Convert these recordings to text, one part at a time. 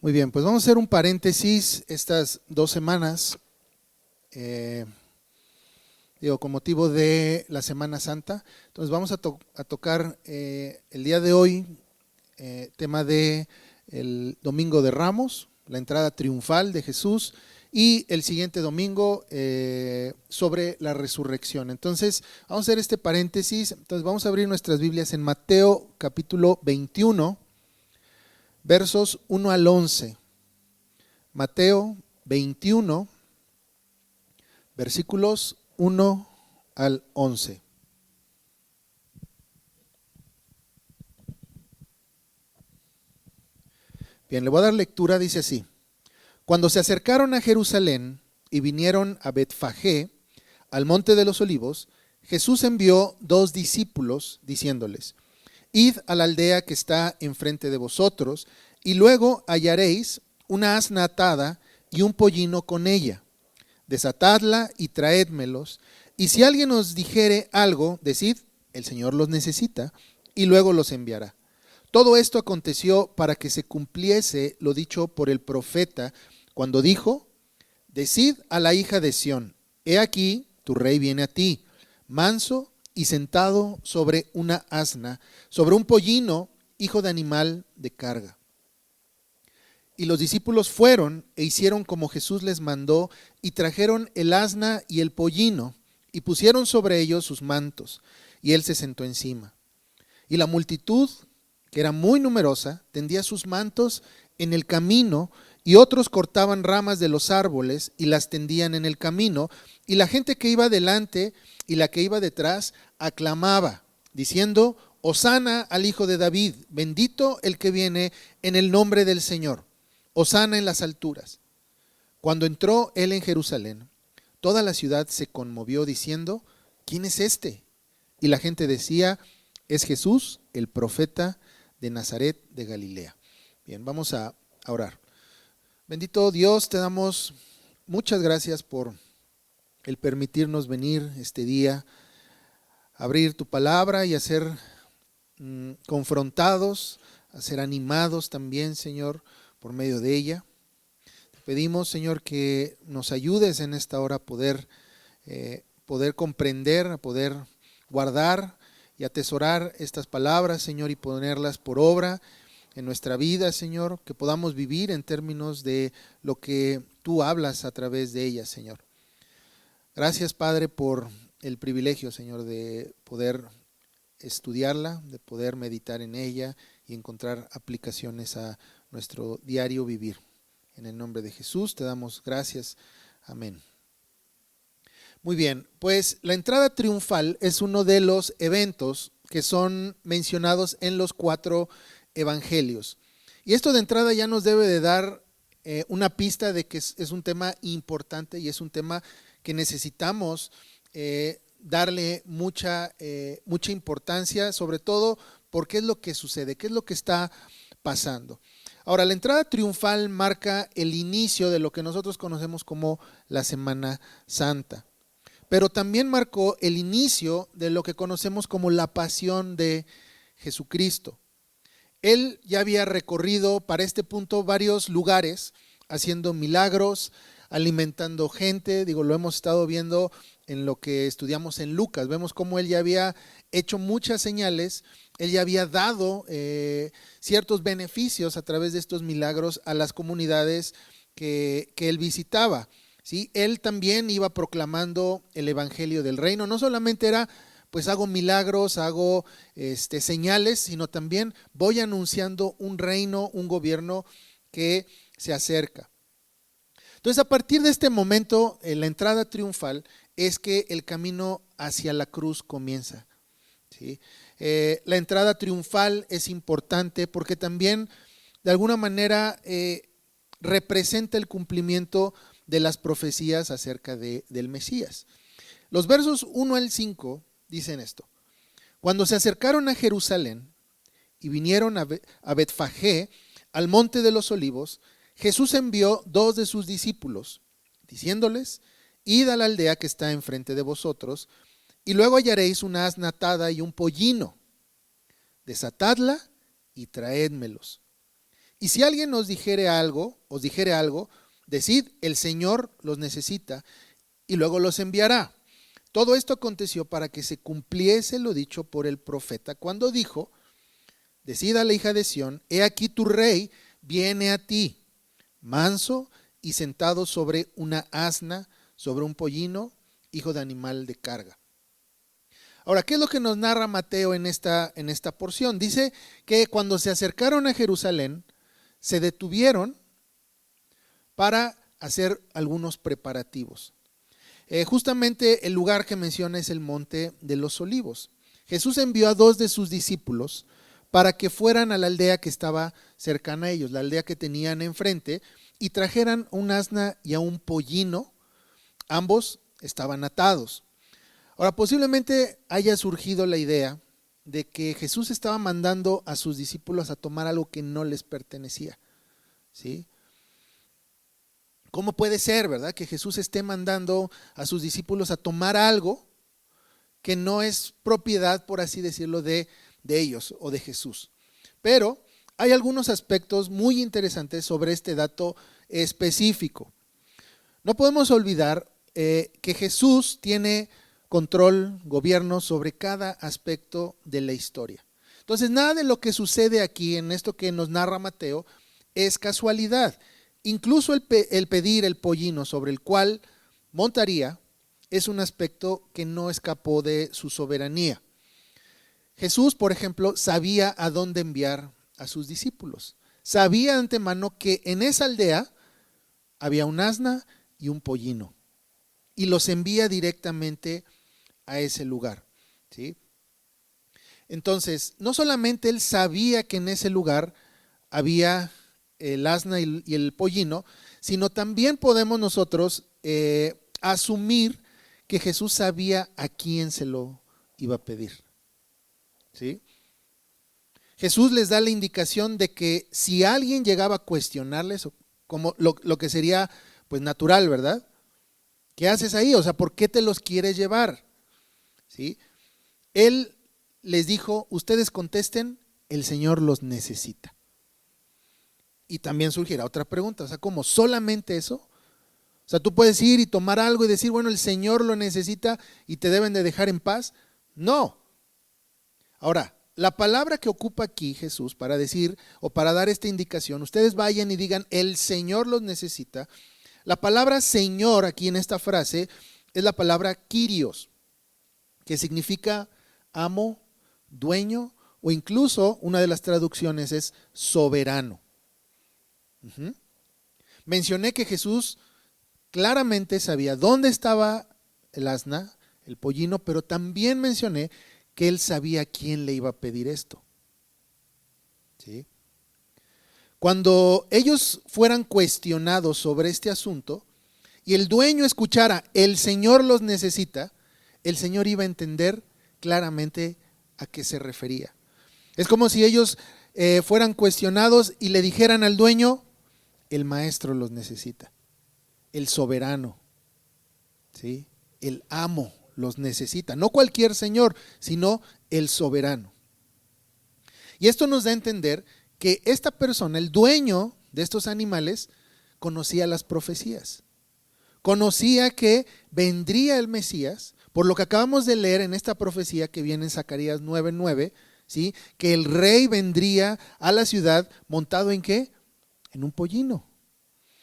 Muy bien, pues vamos a hacer un paréntesis estas 2 semanas, con motivo de la Semana Santa. Entonces vamos a tocar el día de hoy tema de el Domingo de Ramos, la entrada triunfal de Jesús, y el siguiente domingo sobre la resurrección. Entonces vamos a hacer este paréntesis. Entonces vamos a abrir nuestras Biblias en Mateo capítulo 21, versos 1 al 11. Mateo 21, versículos 1 al 11. Bien, le voy a dar lectura, dice así. Cuando se acercaron a Jerusalén y vinieron a Betfagé, al monte de los olivos, Jesús envió 2 discípulos, diciéndoles: Id a la aldea que está enfrente de vosotros, y luego hallaréis una asna atada y un pollino con ella. Desatadla y traédmelos, y si alguien os dijere algo, decid: el Señor los necesita, y luego los enviará. Todo esto aconteció para que se cumpliese lo dicho por el profeta, cuando dijo: Decid a la hija de Sión: he aquí, tu rey viene a ti, manso y sentado sobre una asna, sobre un pollino, hijo de animal de carga. Y los discípulos fueron e hicieron como Jesús les mandó, y trajeron el asna y el pollino, y pusieron sobre ellos sus mantos, y él se sentó encima. Y la multitud, que era muy numerosa, tendía sus mantos en el camino, y otros cortaban ramas de los árboles y las tendían en el camino, y la gente que iba delante y la que iba detrás aclamaba, diciendo: Hosana al Hijo de David, bendito el que viene en el nombre del Señor, Hosana en las alturas. Cuando entró él en Jerusalén, toda la ciudad se conmovió diciendo: ¿quién es este? Y la gente decía: es Jesús, el profeta de Nazaret de Galilea. Bien, vamos a orar. Bendito Dios, te damos muchas gracias por el permitirnos venir este día, abrir tu palabra y a ser confrontados, a ser animados también, Señor, por medio de ella. Te pedimos, Señor, que nos ayudes en esta hora a poder comprender, a poder guardar y atesorar estas palabras, Señor, y ponerlas por obra en nuestra vida, Señor, que podamos vivir en términos de lo que tú hablas a través de ellas, Señor. Gracias, Padre, por el privilegio, Señor, de poder estudiarla, de poder meditar en ella y encontrar aplicaciones a nuestro diario vivir. En el nombre de Jesús te damos gracias. Amén. Muy bien, pues la entrada triunfal es uno de los eventos que son mencionados en los 4 evangelios. Y esto de entrada ya nos debe de dar una pista de que es un tema importante y es un tema que necesitamos darle mucha importancia, sobre todo porque es lo que sucede, qué es lo que está pasando. Ahora, la entrada triunfal marca el inicio de lo que nosotros conocemos como la Semana Santa, pero también marcó el inicio de lo que conocemos como la pasión de Jesucristo. Él ya había recorrido para este punto varios lugares, haciendo milagros, alimentando gente. Lo hemos estado viendo en lo que estudiamos en Lucas. Vemos cómo él ya había hecho muchas señales, él ya había dado ciertos beneficios a través de estos milagros a las comunidades que él visitaba. ¿Sí? Él también iba proclamando el evangelio del reino. No solamente era, pues hago milagros, hago señales, sino también voy anunciando un reino, un gobierno que se acerca. Entonces, a partir de este momento, la entrada triunfal es que el camino hacia la cruz comienza. ¿Sí? La entrada triunfal es importante porque también, de alguna manera, representa el cumplimiento de las profecías acerca del Mesías. Los versos 1 al 5 dicen esto: Cuando se acercaron a Jerusalén y vinieron a Betfagé, al monte de los olivos, Jesús envió 2 de sus discípulos, diciéndoles: id a la aldea que está enfrente de vosotros, y luego hallaréis una asna atada y un pollino. Desatadla y traédmelos. Y si alguien os dijere algo, decid, el Señor los necesita y luego los enviará. Todo esto aconteció para que se cumpliese lo dicho por el profeta, cuando dijo, decid a la hija de Sión, he aquí tu rey viene a ti, manso y sentado sobre una asna, sobre un pollino, hijo de animal de carga. Ahora, ¿qué es lo que nos narra Mateo en esta porción? Dice que cuando se acercaron a Jerusalén, se detuvieron para hacer algunos preparativos. Justamente el lugar que menciona es el Monte de los Olivos. Jesús envió a 2 de sus discípulos para que fueran a la aldea que estaba cercana a ellos, la aldea que tenían enfrente, y trajeran un asna y a un pollino. Ambos estaban atados. Ahora, posiblemente haya surgido la idea de que Jesús estaba mandando a sus discípulos a tomar algo que no les pertenecía, ¿sí? ¿Cómo puede ser, verdad, que Jesús esté mandando a sus discípulos a tomar algo que no es propiedad, por así decirlo, de ellos o de Jesús? Pero hay algunos aspectos muy interesantes sobre este dato específico. No podemos olvidar que Jesús tiene control, gobierno sobre cada aspecto de la historia. Entonces, nada de lo que sucede aquí en esto que nos narra Mateo es casualidad. Incluso el pedir el pollino sobre el cual montaría es un aspecto que no escapó de su soberanía. Jesús, por ejemplo, sabía a dónde enviar a sus discípulos. Sabía de antemano que en esa aldea había un asna y un pollino. Y los envía directamente a ese lugar, ¿sí? Entonces, no solamente él sabía que en ese lugar había el asna y el pollino, sino también podemos nosotros asumir que Jesús sabía a quién se lo iba a pedir, ¿sí? Jesús les da la indicación de que si alguien llegaba a cuestionarles, como lo que sería pues natural, ¿verdad? ¿Qué haces ahí? O sea, ¿por qué te los quieres llevar? ¿Sí? Él les dijo, ustedes contesten, el Señor los necesita. Y también surgirá otra pregunta, o sea, ¿cómo? ¿Solamente eso? O sea, tú puedes ir y tomar algo y decir, bueno, el Señor lo necesita y te deben de dejar en paz. No. Ahora, la palabra que ocupa aquí Jesús para decir o para dar esta indicación, ustedes vayan y digan, el Señor los necesita. La palabra Señor aquí en esta frase es la palabra Kyrios, que significa amo, dueño, o incluso una de las traducciones es soberano. Mencioné que Jesús claramente sabía dónde estaba el asna, el pollino, pero también mencioné que él sabía quién le iba a pedir esto, ¿sí? Cuando ellos fueran cuestionados sobre este asunto y el dueño escuchara, el Señor los necesita, el Señor iba a entender claramente a qué se refería. Es como si ellos fueran cuestionados y le dijeran al dueño, el maestro los necesita, el soberano, ¿sí? El amo los necesita, no cualquier señor, sino el soberano. Y esto nos da a entender que esta persona, el dueño de estos animales, conocía las profecías, conocía que vendría el Mesías, por lo que acabamos de leer en esta profecía que viene en Zacarías 9:9, ¿sí? Que el rey vendría a la ciudad montado ¿en qué? En un pollino.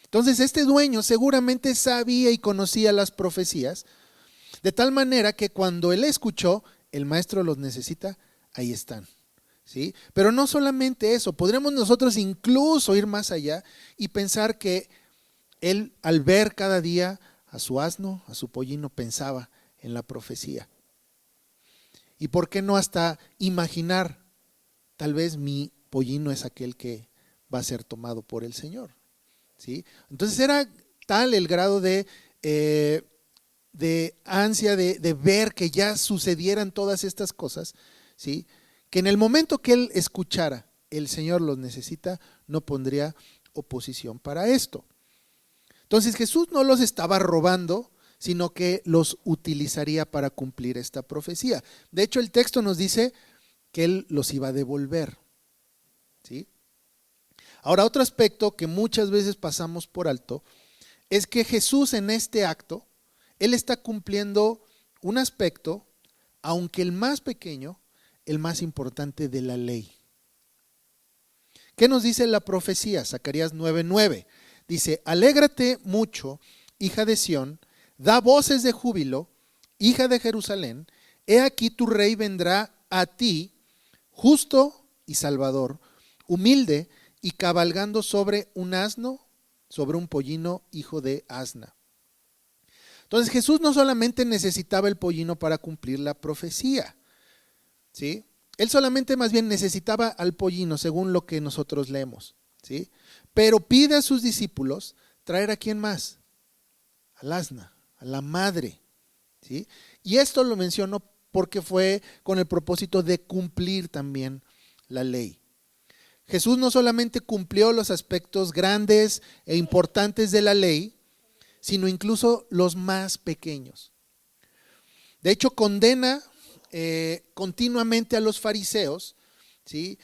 Entonces este dueño seguramente sabía y conocía las profecías, de tal manera que cuando él escuchó, el maestro los necesita, ahí están, ¿sí? Pero no solamente eso, podremos nosotros incluso ir más allá y pensar que él al ver cada día a su asno, a su pollino, pensaba en la profecía. ¿Y por qué no hasta imaginar, tal vez mi pollino es aquel que va a ser tomado por el Señor, ¿sí? Entonces era tal el grado de ansia de ver que ya sucedieran todas estas cosas, ¿sí? Que en el momento que él escuchara, el Señor los necesita, no pondría oposición para esto. Entonces Jesús no los estaba robando, sino que los utilizaría para cumplir esta profecía. De hecho, el texto nos dice que él los iba a devolver, ¿sí? Ahora, otro aspecto que muchas veces pasamos por alto es que Jesús en este acto, Él está cumpliendo un aspecto, aunque el más pequeño, el más importante de la ley. ¿Qué nos dice la profecía? Zacarías 9:9. Dice, alégrate mucho, hija de Sión, da voces de júbilo, hija de Jerusalén, he aquí tu rey vendrá a ti, justo y salvador, humilde y cabalgando sobre un asno, sobre un pollino, hijo de asna. Entonces Jesús no solamente necesitaba el pollino para cumplir la profecía, ¿sí? Él solamente más bien necesitaba al pollino, según lo que nosotros leemos, ¿sí? Pero pide a sus discípulos traer a quién más, al asna, a la madre, ¿sí? Y esto lo menciono porque fue con el propósito de cumplir también la ley. Jesús no solamente cumplió los aspectos grandes e importantes de la ley, sino incluso los más pequeños. De hecho, condena continuamente a los fariseos, ¿sí?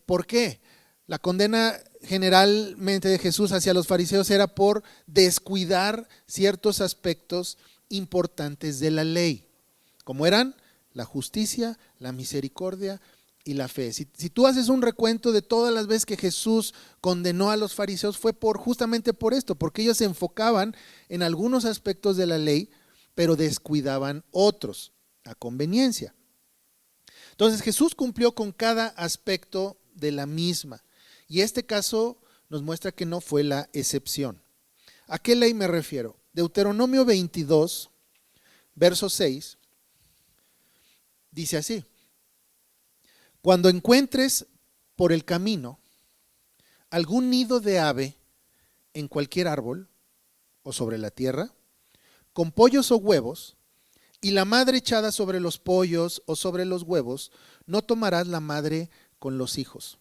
¿Por qué? La condena generalmente de Jesús hacia los fariseos era por descuidar ciertos aspectos importantes de la ley, como eran la justicia, la misericordia y la fe. Si tú haces un recuento de todas las veces que Jesús condenó a los fariseos, fue justamente por esto, porque ellos se enfocaban en algunos aspectos de la ley, pero descuidaban otros a conveniencia. Entonces Jesús cumplió con cada aspecto de la misma, y este caso nos muestra que no fue la excepción. ¿A qué ley me refiero? Deuteronomio 22, verso 6, dice así: cuando encuentres por el camino algún nido de ave en cualquier árbol o sobre la tierra, con pollos o huevos, y la madre echada sobre los pollos o sobre los huevos, no tomarás la madre con los hijos.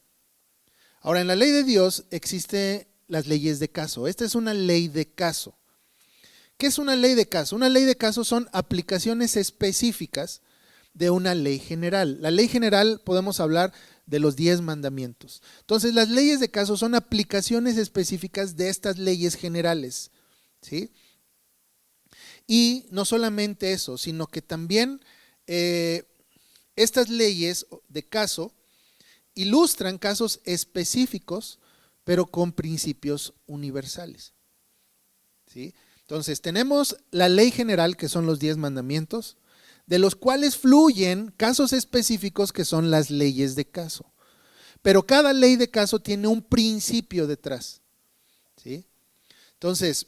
Ahora, en la ley de Dios existen las leyes de caso. Esta es una ley de caso. ¿Qué es una ley de caso? Una ley de caso son aplicaciones específicas de una ley general. La ley general podemos hablar de los 10 mandamientos. Entonces, las leyes de caso son aplicaciones específicas de estas leyes generales, ¿sí? Y no solamente eso, sino que también estas leyes de caso ilustran casos específicos, pero con principios universales, ¿sí? Entonces, tenemos la ley general, que son los 10 mandamientos, de los cuales fluyen casos específicos, que son las leyes de caso. Pero cada ley de caso tiene un principio detrás, ¿sí? Entonces,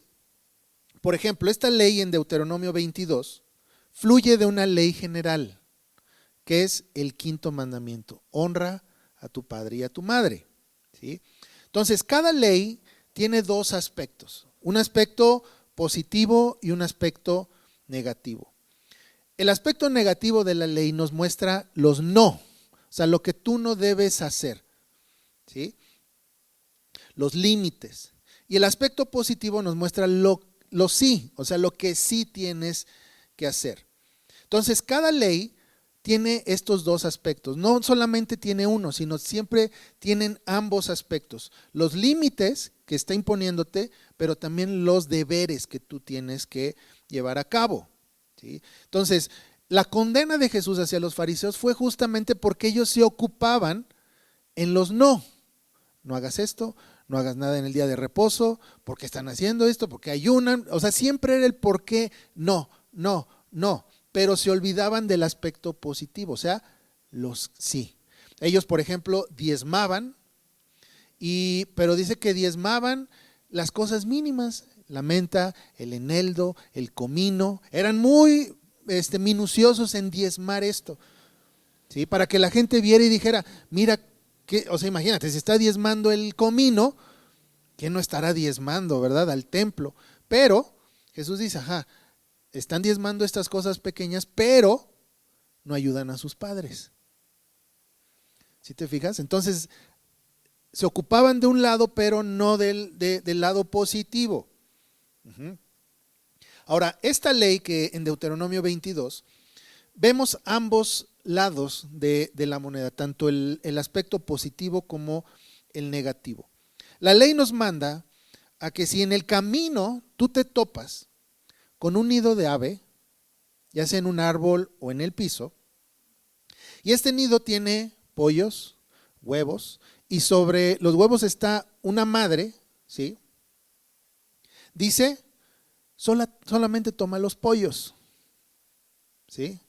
por ejemplo, esta ley en Deuteronomio 22 fluye de una ley general, que es el 5.º mandamiento: honra a tu padre y a tu madre, ¿sí? Entonces, cada ley tiene dos aspectos: un aspecto positivo y un aspecto negativo. El aspecto negativo de la ley nos muestra los no, o sea, lo que tú no debes hacer, ¿sí? Los límites. Y el aspecto positivo nos muestra lo sí, o sea, lo que sí tienes que hacer. Entonces, cada ley tiene estos dos aspectos. No solamente tiene uno, sino siempre tienen ambos aspectos: los límites que está imponiéndote, pero también los deberes que tú tienes que llevar a cabo, ¿sí? Entonces, la condena de Jesús hacia los fariseos fue justamente porque ellos se ocupaban en los no. No hagas esto, no hagas nada en el día de reposo, porque están haciendo esto, porque ayunan. O sea, siempre era el por qué no, no, no. Pero se olvidaban del aspecto positivo, o sea, los sí. Ellos, por ejemplo, diezmaban, pero dice que diezmaban las cosas mínimas: la menta, el eneldo, el comino. Eran muy minuciosos en diezmar esto, ¿sí? Para que la gente viera y dijera: mira, o sea, imagínate, si está diezmando el comino, ¿quién no estará diezmando, verdad?, al templo. Pero Jesús dice: ajá, están diezmando estas cosas pequeñas, pero no ayudan a sus padres. ¿Sí te fijas? Entonces, se ocupaban de un lado, pero no del lado positivo. Ahora, esta ley que en Deuteronomio 22, vemos ambos lados de la moneda, tanto el aspecto positivo como el negativo. La ley nos manda a que si en el camino tú te topas con un nido de ave, ya sea en un árbol o en el piso, y este nido tiene pollos, huevos, y sobre los huevos está una madre, ¿sí? Dice, solamente toma los pollos, ¿sí?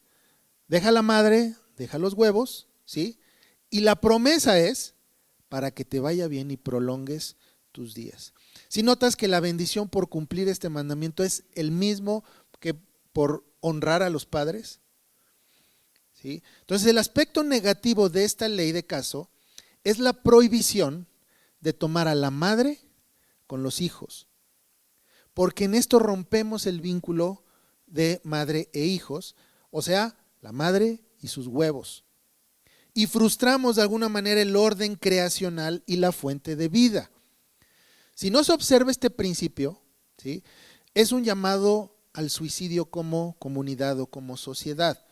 Deja la madre, deja los huevos, ¿sí? Y la promesa es para que te vaya bien y prolongues tus días. Si notas que la bendición por cumplir este mandamiento es el mismo que por honrar a los padres, ¿sí? Entonces el aspecto negativo de esta ley de caso es la prohibición de tomar a la madre con los hijos, porque en esto rompemos el vínculo de madre e hijos, o sea, la madre y sus huevos, y frustramos de alguna manera el orden creacional y la fuente de vida. Si no se observa este principio, ¿sí?, es un llamado al suicidio como comunidad o como sociedad,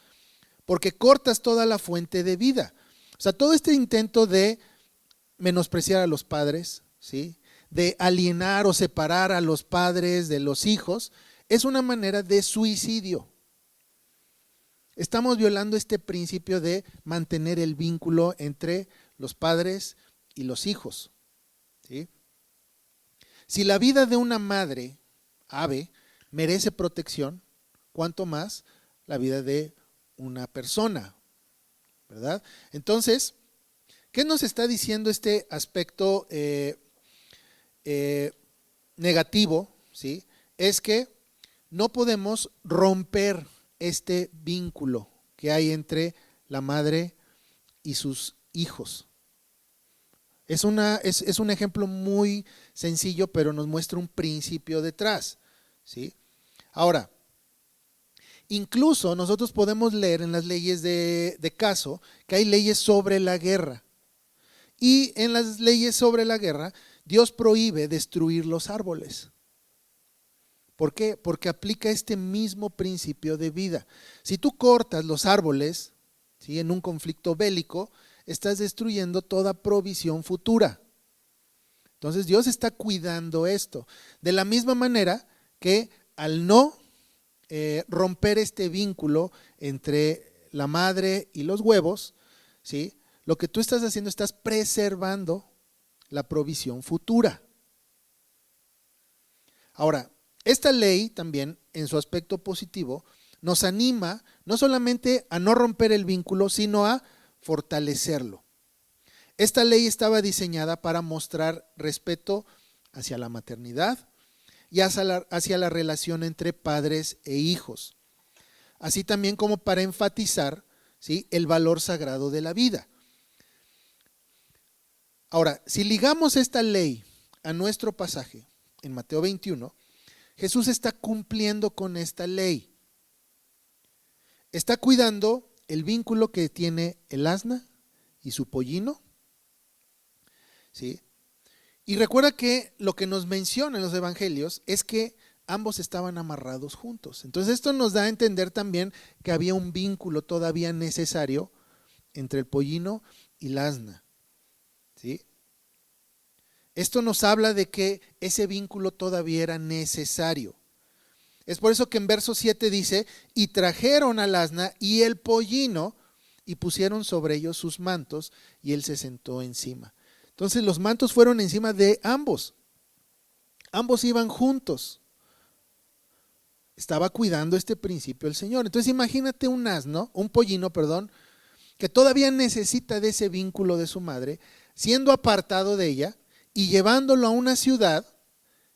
porque cortas toda la fuente de vida. O sea, todo este intento de menospreciar a los padres, ¿sí?, de alienar o separar a los padres de los hijos, es una manera de suicidio. Estamos violando este principio de mantener el vínculo entre los padres y los hijos, ¿sí? Si la vida de una madre, ave, merece protección, ¿cuánto más la vida de una persona? ¿Verdad? Entonces, ¿qué nos está diciendo este aspecto negativo? ¿Sí? Es que no podemos romper este vínculo que hay entre la madre y sus hijos. Es un ejemplo muy sencillo, pero nos muestra un principio detrás, ¿sí? Ahora, incluso nosotros podemos leer en las leyes de caso que hay leyes sobre la guerra. Y en las leyes sobre la guerra, Dios prohíbe destruir los árboles. ¿Por qué? Porque aplica este mismo principio de vida. Si tú cortas los árboles, ¿sí?, en un conflicto bélico, estás destruyendo toda provisión futura. Entonces Dios está cuidando esto. De la misma manera que al no romper este vínculo entre la madre y los huevos, ¿sí?, lo que tú estás haciendo, estás preservando la provisión futura. Ahora, esta ley también, en su aspecto positivo, nos anima no solamente a no romper el vínculo, sino a fortalecerlo. Esta ley estaba diseñada para mostrar respeto hacia la maternidad y hacia la relación entre padres e hijos, así también como para enfatizar, ¿sí?, el valor sagrado de la vida. Ahora, si ligamos esta ley a nuestro pasaje en Mateo 21, Jesús está cumpliendo con esta ley. Está cuidando el vínculo que tiene el asna y su pollino, ¿sí? Y recuerda que lo que nos menciona en los evangelios es que ambos estaban amarrados juntos. Entonces esto nos da a entender también que había un vínculo todavía necesario entre el pollino y la asna, ¿sí? Esto nos habla de que ese vínculo todavía era necesario. Es por eso que en verso 7 dice, y trajeron al asna y el pollino y pusieron sobre ellos sus mantos y él se sentó encima. Entonces los mantos fueron encima de ambos. Ambos iban juntos. Estaba cuidando este principio el Señor. Entonces imagínate un pollino, que todavía necesita de ese vínculo de su madre, siendo apartado de ella y llevándolo a una ciudad,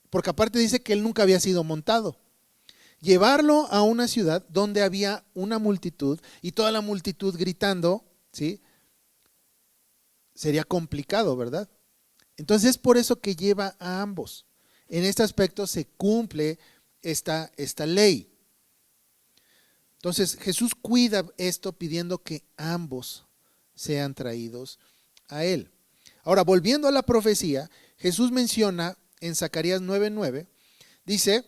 porque aparte dice que él nunca había sido montado. Llevarlo a una ciudad donde había una multitud y toda la multitud gritando, ¿sí?, sería complicado, ¿verdad? Entonces es por eso que lleva a ambos. En este aspecto se cumple esta ley. Entonces Jesús cuida esto pidiendo que ambos sean traídos a él. Ahora, volviendo a la profecía, Jesús menciona en Zacarías 9:9, dice,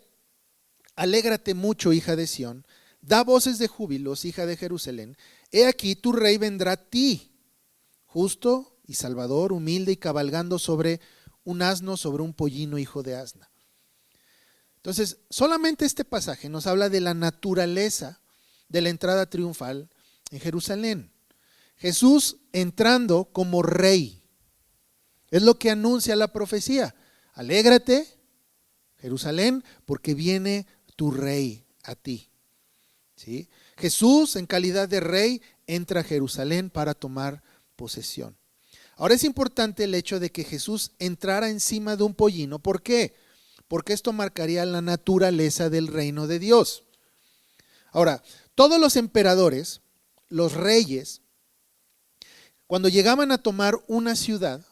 alégrate mucho, hija de Sión, da voces de júbilos, hija de Jerusalén, he aquí tu rey vendrá a ti, justo y salvador, humilde y cabalgando sobre un asno sobre un pollino hijo de asna. Entonces, solamente este pasaje nos habla de la naturaleza de la entrada triunfal en Jerusalén. Jesús entrando como rey. Es lo que anuncia la profecía. Alégrate, Jerusalén, porque viene tu rey a ti. ¿Sí? Jesús, en calidad de rey, entra a Jerusalén para tomar posesión. Ahora es importante el hecho de que Jesús entrara encima de un pollino. ¿Por qué? Porque esto marcaría la naturaleza del reino de Dios. Ahora, todos los emperadores, los reyes, cuando llegaban a tomar una ciudad,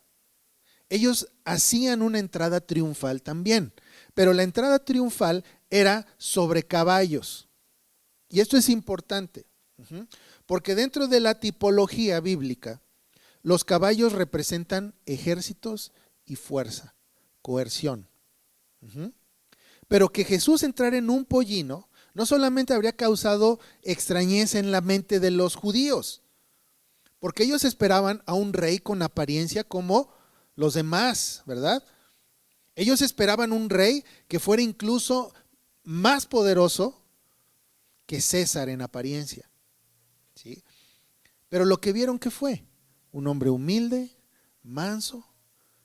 ellos hacían una entrada triunfal también, pero la entrada triunfal era sobre caballos. Y esto es importante, porque dentro de la tipología bíblica, los caballos representan ejércitos y fuerza, coerción. Pero que Jesús entrara en un pollino no solamente habría causado extrañeza en la mente de los judíos, porque ellos esperaban a un rey con apariencia como los demás, ¿verdad? Ellos esperaban un rey que fuera incluso más poderoso que César en apariencia, ¿sí? Pero lo que vieron que fue un hombre humilde, manso,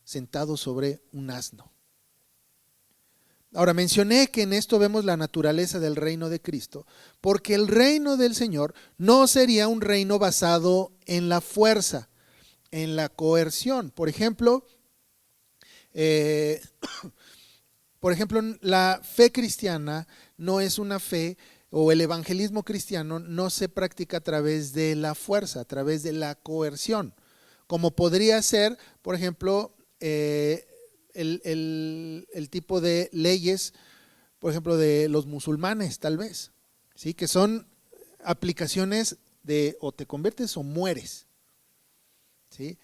sentado sobre un asno. Ahora mencioné que en esto vemos la naturaleza del reino de Cristo, porque el reino del Señor no sería un reino basado en la fuerza, en la coerción. Por ejemplo, la fe cristiana no es una fe, o el evangelismo cristiano no se practica a través de la fuerza, a través de la coerción, como podría ser, por ejemplo, el tipo de leyes, por ejemplo, de los musulmanes, tal vez, ¿sí? Que son aplicaciones de o te conviertes o mueres, ¿sí?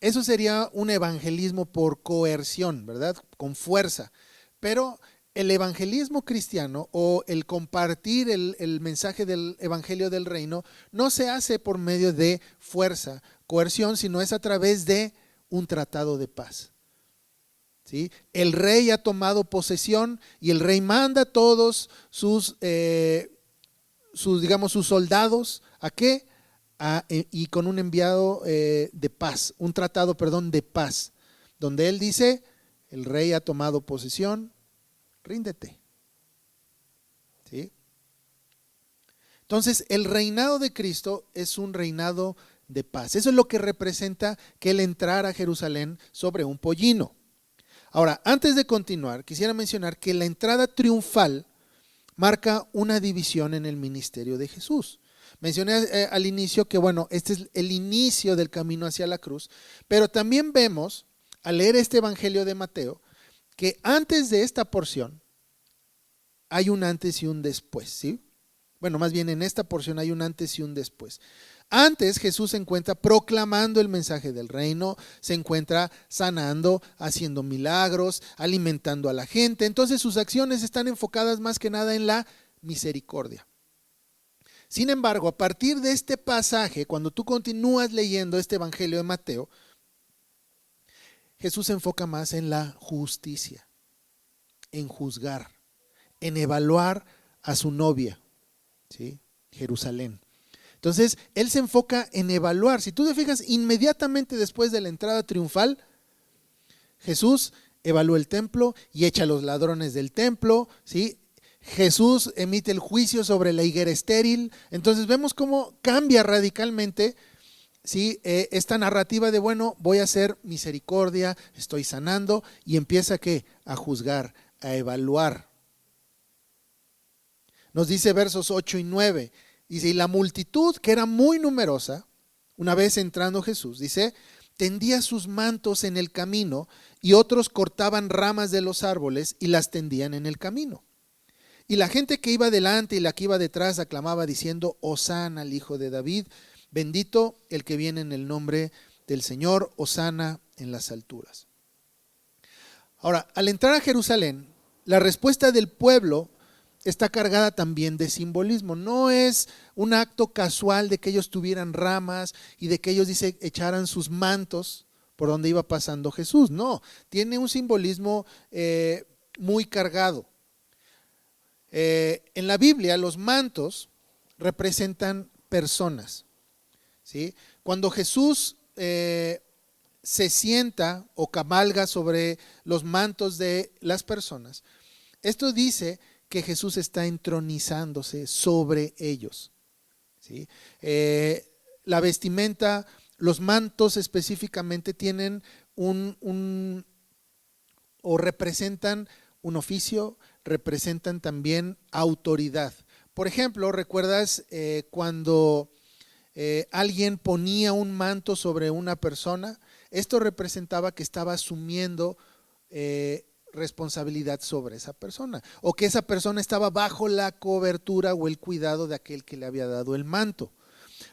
Eso sería un evangelismo por coerción, ¿verdad? Con fuerza. Pero el evangelismo cristiano o el compartir el mensaje del evangelio del reino no se hace por medio de fuerza, coerción, sino es a través de un tratado de paz. ¿Sí? El rey ha tomado posesión y el rey manda a todos sus soldados, ¿a qué? Y con un enviado de paz, un tratado, de paz, donde él dice, el rey ha tomado posesión, ríndete. ¿Sí? Entonces, el reinado de Cristo es un reinado de paz. Eso es lo que representa que él entrara a Jerusalén sobre un pollino. Ahora, antes de continuar, quisiera mencionar que la entrada triunfal marca una división en el ministerio de Jesús. Mencioné al inicio que, este es el inicio del camino hacia la cruz, pero también vemos, al leer este evangelio de Mateo, que antes de esta porción hay un antes y un después, ¿sí? Más bien en esta porción hay un antes y un después. Antes Jesús se encuentra proclamando el mensaje del reino, se encuentra sanando, haciendo milagros, alimentando a la gente. Entonces sus acciones están enfocadas más que nada en la misericordia. Sin embargo, a partir de este pasaje, cuando tú continúas leyendo este evangelio de Mateo, Jesús se enfoca más en la justicia, en juzgar, en evaluar a su novia, ¿sí? Jerusalén. Entonces, él se enfoca en evaluar. Si tú te fijas, inmediatamente después de la entrada triunfal, Jesús evalúa el templo y echa a los ladrones del templo, ¿sí? Jesús emite el juicio sobre la higuera estéril. Entonces vemos cómo cambia radicalmente, ¿sí? Esta narrativa de, voy a hacer misericordia, estoy sanando, y empieza ¿qué? A juzgar, a evaluar. Nos dice versos 8 y 9. Dice, y la multitud, que era muy numerosa, una vez entrando Jesús, dice, tendía sus mantos en el camino y otros cortaban ramas de los árboles y las tendían en el camino. Y la gente que iba delante y la que iba detrás aclamaba diciendo, Hosana al Hijo de David, bendito el que viene en el nombre del Señor, Hosana en las alturas. Ahora, al entrar a Jerusalén, la respuesta del pueblo está cargada también de simbolismo. No es un acto casual de que ellos tuvieran ramas y de que ellos, echaran sus mantos por donde iba pasando Jesús. No, tiene un simbolismo muy cargado. En la Biblia los mantos representan personas, ¿sí? Cuando Jesús se sienta o cabalga sobre los mantos de las personas, esto dice que Jesús está entronizándose sobre ellos, ¿sí? La vestimenta, los mantos específicamente tienen o representan un oficio, representan también autoridad. Por ejemplo, ¿recuerdas cuando alguien ponía un manto sobre una persona? Esto representaba que estaba asumiendo responsabilidad sobre esa persona, o que esa persona estaba bajo la cobertura o el cuidado de aquel que le había dado el manto.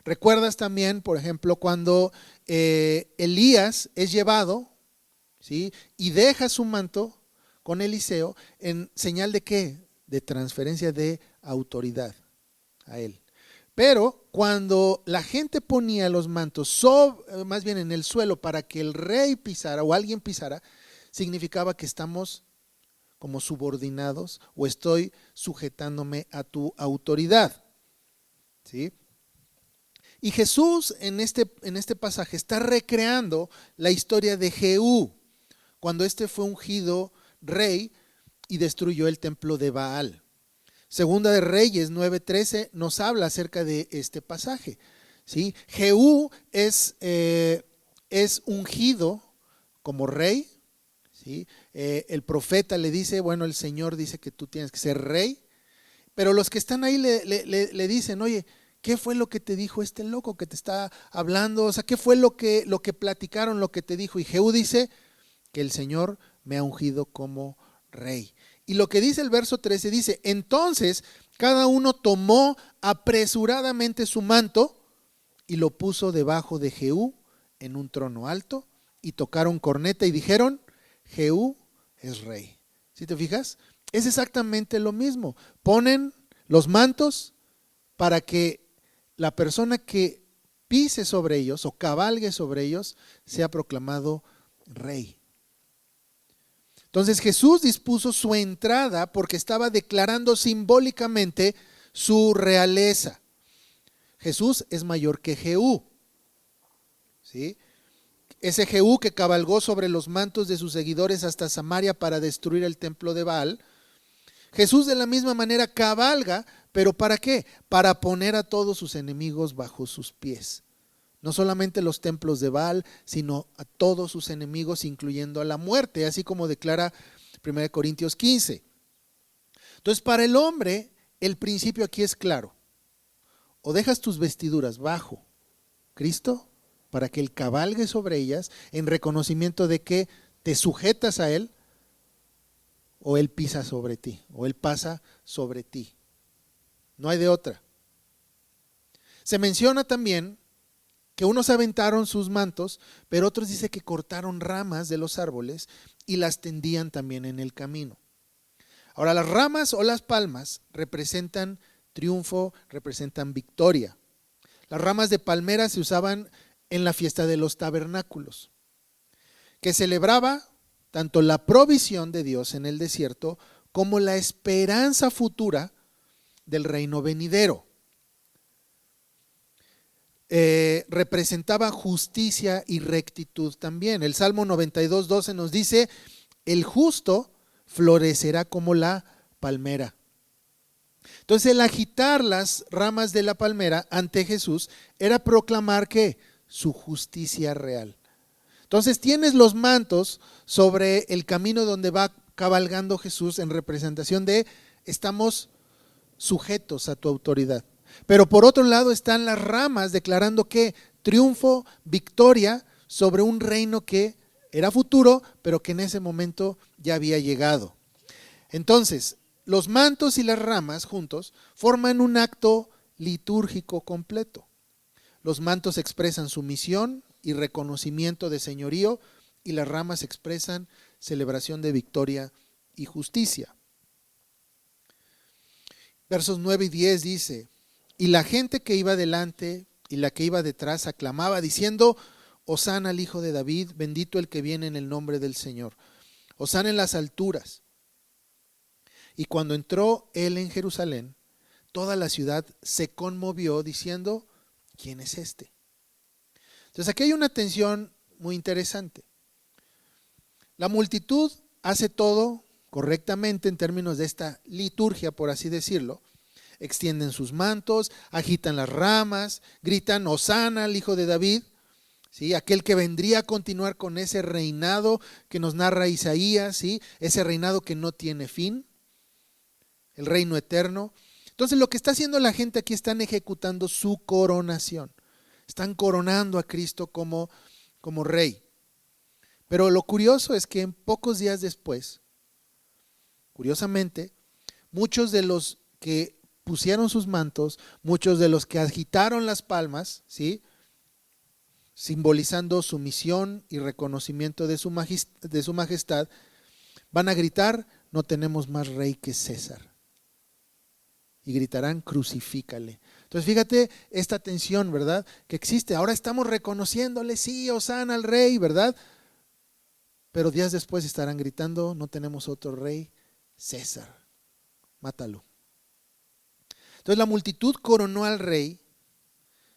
¿Recuerdas también, por ejemplo, cuando Elías es llevado, ¿sí?, y deja su manto con Eliseo en señal de qué? De transferencia de autoridad a él. Pero cuando la gente ponía los mantos más bien en el suelo para que el rey pisara o alguien pisara, significaba que estamos como subordinados o estoy sujetándome a tu autoridad, ¿sí? Y Jesús en este pasaje está recreando la historia de Jehú, cuando este fue ungido rey y destruyó el templo de Baal. Segunda de Reyes 9:13 nos habla acerca de este pasaje, ¿sí? Jehú es ungido como rey, ¿sí? El profeta le dice, bueno, el Señor dice que tú tienes que ser rey, pero los que están ahí le dicen, oye, ¿qué fue lo que te dijo este loco que te está hablando? O sea, ¿qué fue lo que platicaron, lo que te dijo? Y Jehú dice que el Señor me ha ungido como rey. Y lo que dice el verso 13 dice, entonces cada uno tomó apresuradamente su manto y lo puso debajo de Jehú en un trono alto y tocaron corneta y dijeron, Jehú es rey. ¿Sí te fijas? Es exactamente lo mismo. Ponen los mantos para que la persona que pise sobre ellos o cabalgue sobre ellos sea proclamado rey. Entonces Jesús dispuso su entrada porque estaba declarando simbólicamente su realeza. Jesús es mayor que Jehú, ¿sí? Ese Jehú que cabalgó sobre los mantos de sus seguidores hasta Samaria para destruir el templo de Baal. Jesús de la misma manera cabalga, pero ¿para qué? Para poner a todos sus enemigos bajo sus pies. No solamente los templos de Baal, sino a todos sus enemigos, incluyendo a la muerte, así como declara 1 Corintios 15. Entonces, para el hombre, el principio aquí es claro. O dejas tus vestiduras bajo Cristo, para que Él cabalgue sobre ellas, en reconocimiento de que te sujetas a Él, o Él pisa sobre ti, o Él pasa sobre ti. No hay de otra. Se menciona también que unos aventaron sus mantos, pero otros dice que cortaron ramas de los árboles y las tendían también en el camino. Ahora, las ramas o las palmas representan triunfo, representan victoria. Las ramas de palmera se usaban en la fiesta de los tabernáculos, que celebraba tanto la provisión de Dios en el desierto como la esperanza futura del reino venidero. Representaba justicia y rectitud también. El Salmo 92:12 nos dice, el justo florecerá como la palmera. Entonces el agitar las ramas de la palmera ante Jesús era proclamar que su justicia real. Entonces tienes los mantos sobre el camino donde va cabalgando Jesús en representación de estamos sujetos a tu autoridad. Pero por otro lado están las ramas declarando que triunfo, victoria sobre un reino que era futuro, pero que en ese momento ya había llegado. Entonces, los mantos y las ramas juntos forman un acto litúrgico completo. Los mantos expresan sumisión y reconocimiento de señorío y las ramas expresan celebración de victoria y justicia. Versos 9 y 10 dice, y la gente que iba delante y la que iba detrás aclamaba diciendo, Hosana al Hijo de David, bendito el que viene en el nombre del Señor. Hosana en las alturas. Y cuando entró él en Jerusalén, toda la ciudad se conmovió diciendo, ¿quién es este? Entonces aquí hay una tensión muy interesante. La multitud hace todo correctamente en términos de esta liturgia, por así decirlo. Extienden sus mantos, agitan las ramas, gritan Hosana al Hijo de David, ¿sí? Aquel que vendría a continuar con ese reinado que nos narra Isaías, ¿sí? Ese reinado que no tiene fin, el reino eterno. Entonces lo que está haciendo la gente aquí, están ejecutando su coronación. Están coronando a Cristo como rey. Pero lo curioso es que en pocos días después, curiosamente, muchos de los que pusieron sus mantos, muchos de los que agitaron las palmas, ¿sí? Simbolizando sumisión y reconocimiento de su majestad, van a gritar, no tenemos más rey que César. Y gritarán, crucifícale. Entonces fíjate esta tensión, ¿verdad? Que existe. Ahora estamos reconociéndole, sí, hosana al rey, ¿verdad? Pero días después estarán gritando, no tenemos otro rey, César, mátalo. Entonces la multitud coronó al rey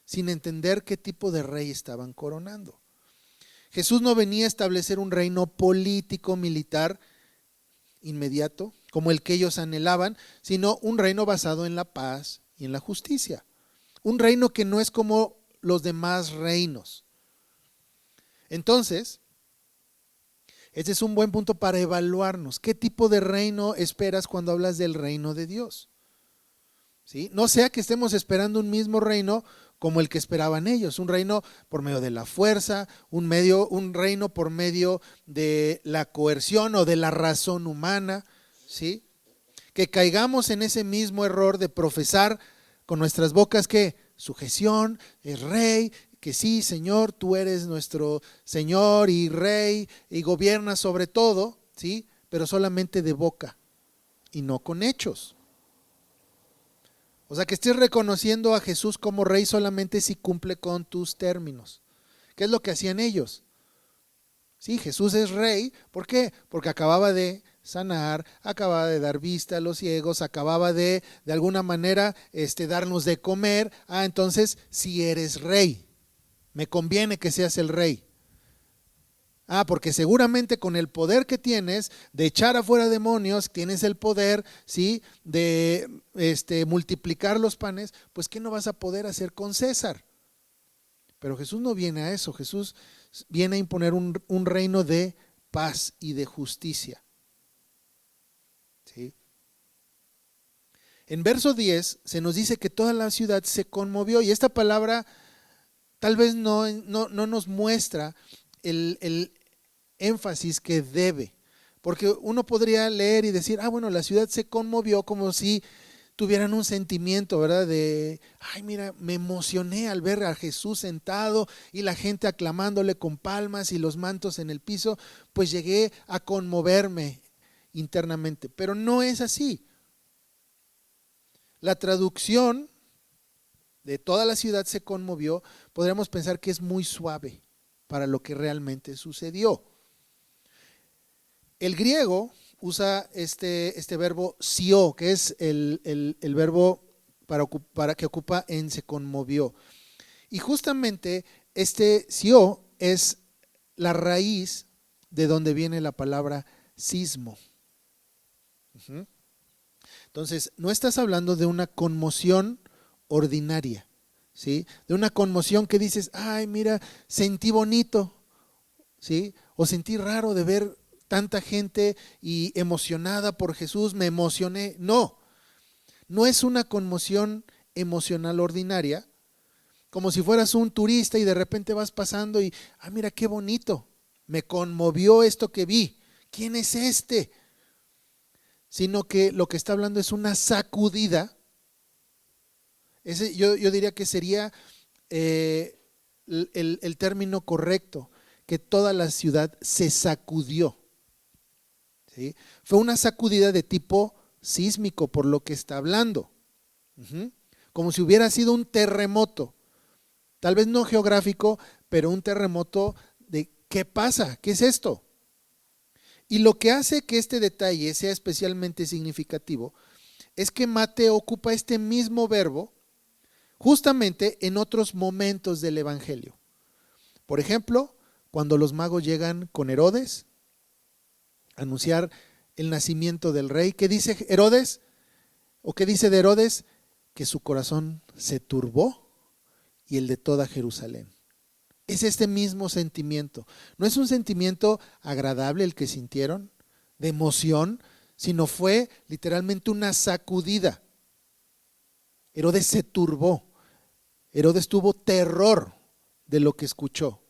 sin entender qué tipo de rey estaban coronando. Jesús no venía a establecer un reino político, militar, inmediato, como el que ellos anhelaban, sino un reino basado en la paz y en la justicia. Un reino que no es como los demás reinos. Entonces, este es un buen punto para evaluarnos. ¿Qué tipo de reino esperas cuando hablas del reino de Dios? ¿Sí? No sea que estemos esperando un mismo reino como el que esperaban ellos, un reino por medio de la fuerza, un reino por medio de la coerción o de la razón humana, ¿sí? Que caigamos en ese mismo error de profesar con nuestras bocas que sujeción, es rey, que sí, Señor, tú eres nuestro Señor y Rey y gobiernas sobre todo, ¿sí? Pero solamente de boca y no con hechos. O sea, que estés reconociendo a Jesús como Rey solamente si cumple con tus términos. ¿Qué es lo que hacían ellos? Sí, Jesús es Rey. ¿Por qué? Porque acababa de sanar, acababa de dar vista a los ciegos, acababa de alguna manera darnos de comer. Entonces, si eres Rey, me conviene que seas el Rey. Porque seguramente con el poder que tienes de echar afuera demonios, tienes el poder, ¿sí? De multiplicar los panes, pues ¿qué no vas a poder hacer con César? Pero Jesús no viene a eso. Jesús viene a imponer un reino de paz y de justicia. ¿Sí? En verso 10 se nos dice que toda la ciudad se conmovió, y esta palabra tal vez no nos muestra el énfasis que debe, porque uno podría leer y decir, bueno, la ciudad se conmovió, como si tuvieran un sentimiento, ¿verdad? De, mira, me emocioné al ver a Jesús sentado y la gente aclamándole con palmas y los mantos en el piso, pues llegué a conmoverme internamente, pero no es así. La traducción de toda la ciudad se conmovió, podríamos pensar que es muy suave para lo que realmente sucedió. El griego usa este verbo sio, que es el verbo para que ocupa en se conmovió. Y justamente este sio es la raíz de donde viene la palabra sismo. Entonces, no estás hablando de una conmoción ordinaria, ¿sí? De una conmoción que dices, mira, sentí bonito, ¿sí? O sentí raro de ver tanta gente y emocionada por Jesús, me emocioné. No es una conmoción emocional ordinaria, como si fueras un turista y de repente vas pasando y, mira qué bonito, me conmovió esto que vi. ¿Quién es este? Sino que lo que está hablando es una sacudida. Yo diría que sería el término correcto, que toda la ciudad se sacudió. ¿Sí? Fue una sacudida de tipo sísmico, por lo que está hablando. Como si hubiera sido un terremoto. Tal vez no geográfico, pero un terremoto de ¿qué pasa? ¿Qué es esto? Y lo que hace que este detalle sea especialmente significativo es que Mateo ocupa este mismo verbo justamente en otros momentos del Evangelio. Por ejemplo, cuando los magos llegan con Herodes a anunciar el nacimiento del rey, ¿qué dice Herodes? ¿O qué dice de Herodes? Que su corazón se turbó y el de toda Jerusalén. Es este mismo sentimiento. No es un sentimiento agradable el que sintieron, de emoción, sino fue literalmente una sacudida. Herodes se turbó. Herodes tuvo terror de lo que escuchó.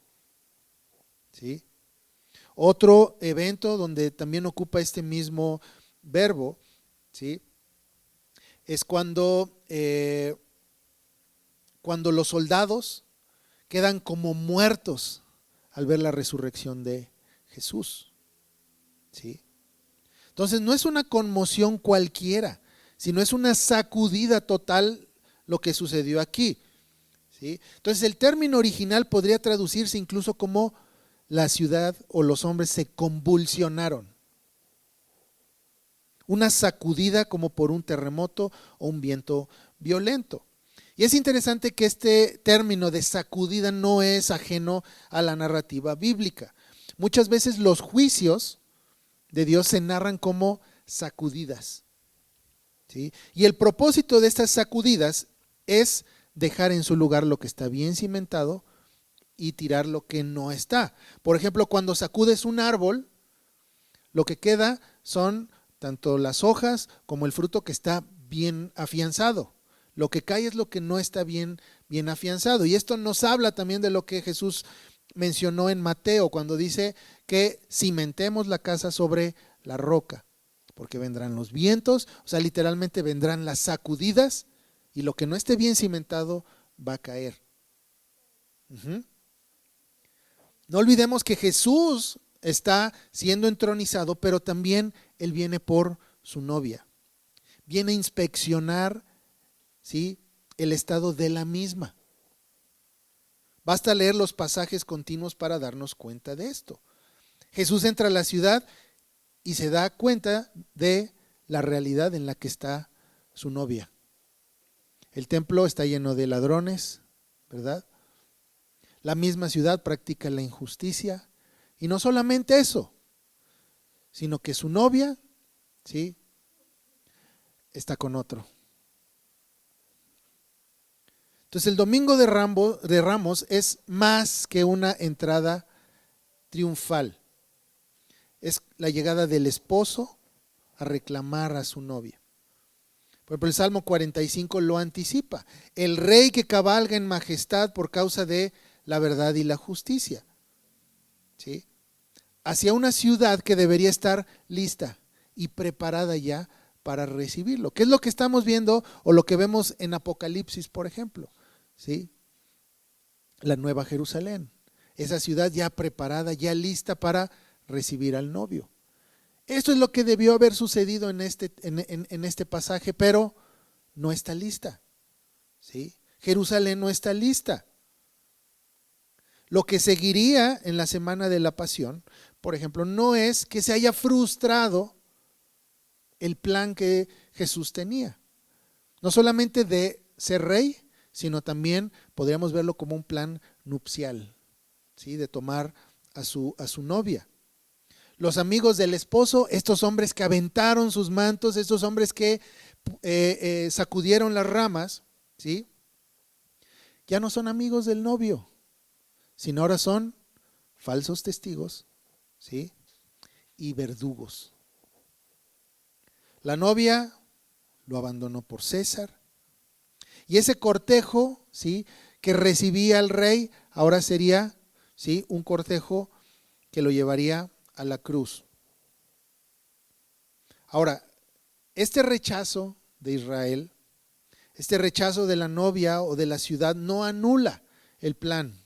¿Sí? Otro evento donde también ocupa este mismo verbo, ¿sí? Es cuando los soldados quedan como muertos al ver la resurrección de Jesús. ¿Sí? Entonces no es una conmoción cualquiera, sino es una sacudida total lo que sucedió aquí. ¿Sí? Entonces el término original podría traducirse incluso como la ciudad o los hombres se convulsionaron. Una sacudida como por un terremoto o un viento violento. Y es interesante que este término de sacudida no es ajeno a la narrativa bíblica. Muchas veces los juicios de Dios se narran como sacudidas. ¿Sí? Y el propósito de estas sacudidas es dejar en su lugar lo que está bien cimentado y tirar lo que no está. Por ejemplo, cuando sacudes un árbol, lo que queda son tanto las hojas como el fruto que está bien afianzado. Lo que cae es lo que no está bien afianzado. Y esto nos habla también de lo que Jesús mencionó en Mateo, cuando dice que cimentemos la casa sobre la roca, porque vendrán los vientos, o sea, literalmente vendrán las sacudidas, y lo que no esté bien cimentado va a caer. No olvidemos que Jesús está siendo entronizado, pero también Él viene por su novia. Viene a inspeccionar, ¿sí?, el estado de la misma. Basta leer los pasajes continuos para darnos cuenta de esto. Jesús entra a la ciudad y se da cuenta de la realidad en la que está su novia. El templo está lleno de ladrones, ¿verdad? La misma ciudad practica la injusticia. Y no solamente eso, sino que su novia, ¿sí?, está con otro. Entonces el domingo de Ramos es más que una entrada triunfal. Es la llegada del esposo a reclamar a su novia. Por ejemplo, el Salmo 45 lo anticipa. El rey que cabalga en majestad por causa de la verdad y la justicia. ¿Sí? Hacia una ciudad que debería estar lista y preparada ya para recibirlo. ¿Qué es lo que estamos viendo o lo que vemos en Apocalipsis, por ejemplo? ¿Sí? La Nueva Jerusalén. Esa ciudad ya preparada, ya lista para recibir al novio. Esto es lo que debió haber sucedido en este pasaje, pero no está lista. ¿Sí? Jerusalén no está lista. Lo que seguiría en la semana de la pasión, por ejemplo, no es que se haya frustrado el plan que Jesús tenía. No solamente de ser rey, sino también podríamos verlo como un plan nupcial, ¿sí?, de tomar a su novia. Los amigos del esposo, estos hombres que aventaron sus mantos, estos hombres que sacudieron las ramas, ¿sí?, ya no son amigos del novio, sino ahora son falsos testigos, ¿sí?, y verdugos. La novia lo abandonó por César, y ese cortejo, ¿sí?, que recibía al rey, ahora sería, ¿sí?, un cortejo que lo llevaría a la cruz. Ahora, este rechazo de Israel, este rechazo de la novia o de la ciudad no anula el plan,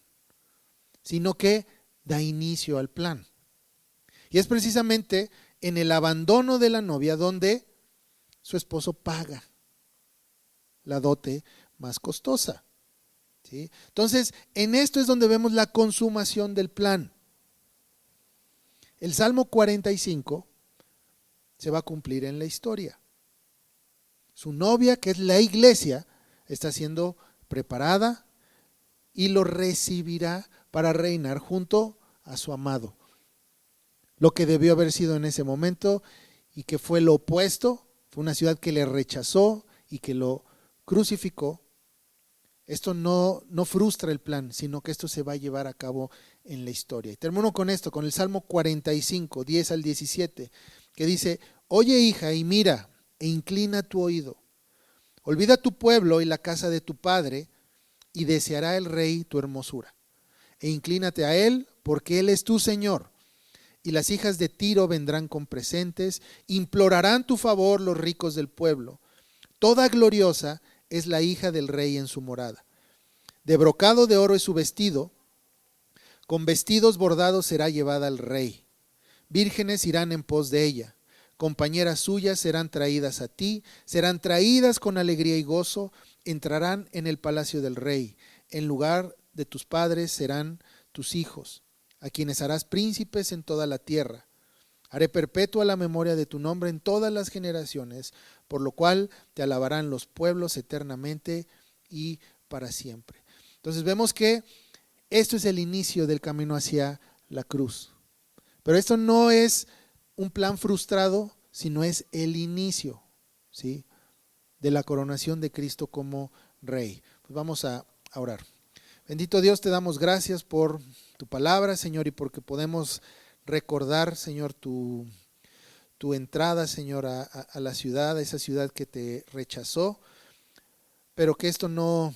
sino que da inicio al plan. Y es precisamente en el abandono de la novia donde su esposo paga la dote más costosa. ¿Sí? Entonces, en esto es donde vemos la consumación del plan. El Salmo 45 se va a cumplir en la historia. Su novia, que es la iglesia, está siendo preparada y lo recibirá para reinar junto a su amado. Lo que debió haber sido en ese momento y que fue lo opuesto, fue una ciudad que le rechazó y que lo crucificó. Esto no frustra el plan, sino que esto se va a llevar a cabo en la historia. Y termino con esto, con el Salmo 45, 10 al 17, que dice: oye, hija, y mira, e inclina tu oído. Olvida tu pueblo y la casa de tu padre, y deseará el rey tu hermosura. E inclínate a él, porque él es tu Señor. Y las hijas de Tiro vendrán con presentes, implorarán tu favor los ricos del pueblo. Toda gloriosa es la hija del rey en su morada. De brocado de oro es su vestido, con vestidos bordados será llevada al rey. Vírgenes irán en pos de ella, compañeras suyas serán traídas a ti, serán traídas con alegría y gozo, entrarán en el palacio del rey. En lugar de tus padres serán tus hijos, a quienes harás príncipes en toda la tierra. Haré perpetua la memoria de tu nombre en todas las generaciones, por lo cual te alabarán los pueblos eternamente y para siempre. Entonces vemos que esto es el inicio del camino hacia la cruz. Pero esto no es un plan frustrado, sino es el inicio, ¿sí?, de la coronación de Cristo como Rey. Pues vamos a orar. Bendito Dios, te damos gracias por tu palabra, Señor, y porque podemos recordar, Señor, tu entrada, Señor, a la ciudad, a esa ciudad que te rechazó, pero que esto no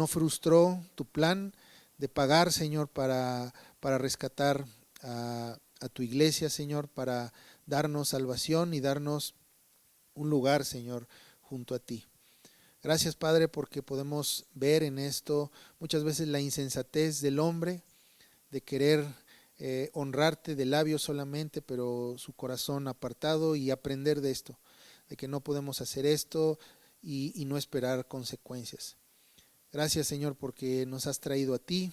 frustró tu plan de pagar, Señor, para rescatar a tu iglesia, Señor, para darnos salvación y darnos un lugar, Señor, junto a ti. Gracias, Padre, porque podemos ver en esto muchas veces la insensatez del hombre de querer honrarte de labios solamente, pero su corazón apartado, y aprender de esto, de que no podemos hacer esto y no esperar consecuencias. Gracias, Señor, porque nos has traído a ti,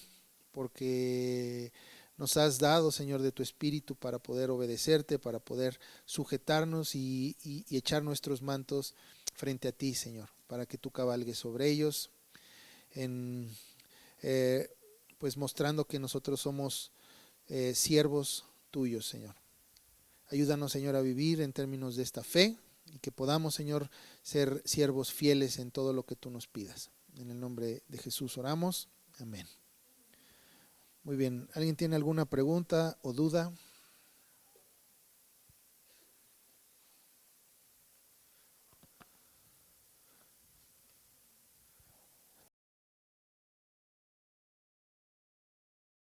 porque nos has dado, Señor, de tu Espíritu para poder obedecerte, para poder sujetarnos y echar nuestros mantos frente a ti, Señor, para que tú cabalgues sobre ellos, pues mostrando que nosotros somos siervos tuyos, Señor. Ayúdanos, Señor, a vivir en términos de esta fe y que podamos, Señor, ser siervos fieles en todo lo que tú nos pidas. En el nombre de Jesús oramos. Amén. Muy bien. ¿Alguien tiene alguna pregunta o duda?